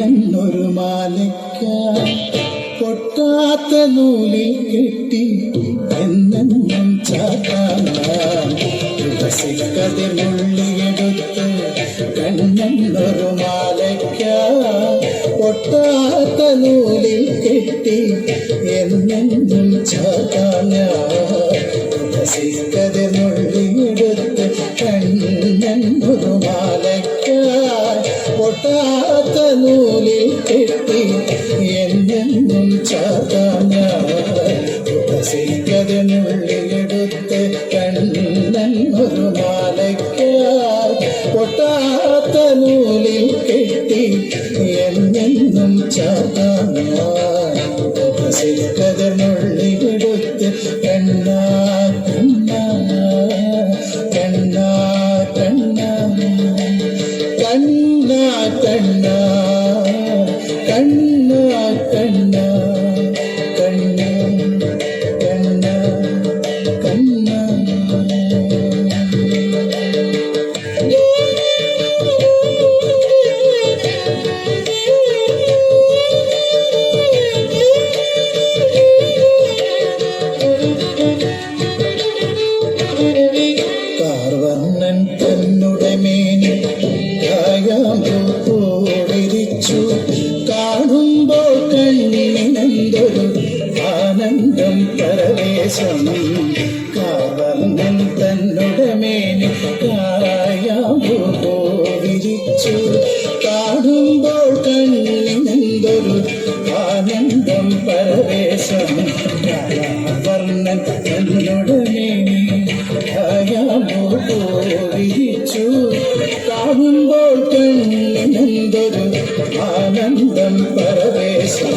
കണ്ണെന്നൊരു മാലയ്ക്ക പൊട്ടാത്ത നൂലിൽ കെട്ടി എന്നെന്നും ചാത്താസിക്കതിർ നുള്ളിയെടുത്ത് കണ്ണെന്നൊരു മാലയ്ക്ക പൊട്ടാത്ത നൂലിൽ കെട്ടി എന്നെന്നും ചാത്താസിക്കതിർ നുള്ളിയെടുത്ത് കണ്ണെന്നൊരു മാലയ്ക്ക പൊട്ടാത്ത നൂലിൽ കെട്ടി എന്നെന്നും ചാതാസിക്കതിനുള്ളിലെടുത്ത് കണ്ണൊരു മാലയ്ക്കായി പൊട്ടാത്ത നൂലിൽ കെട്ടി എന്നെന്നും ചാതാസിക്കതിനുള്ളിലെടുത്ത് കണ്ണാ കണ്ണാ കണ്ണാ കണ്ണാ കണ്ണാ കണ്ണാ കണ്ണാ കണ്ണാ കണ്ണാ കണ്ണാ കണ്ണാ കാർവർണ്ണൻ തന്നുടെ മേനി കായാമ്പൂടിരിച്ചു കാണുമ്പോൾ കണ്ണിനെന്തൊരു ആനന്ദം പരവേശം കാർവർണ്ണൻ തന്നുടെ മേനി കായാമ്പൂടിരിച്ചു കാണുമ്പോൾ കണ്ണിനെന്തൊരു ആനന്ദം പരവേശം കാർവർണ്ണൻ തന്നുടെ മേനി കായാമ്പൂടിരിച്ചു കാണുമ്പോൾ കണ്ണിനെന്തൊരു ആനന്ദം പരവേശം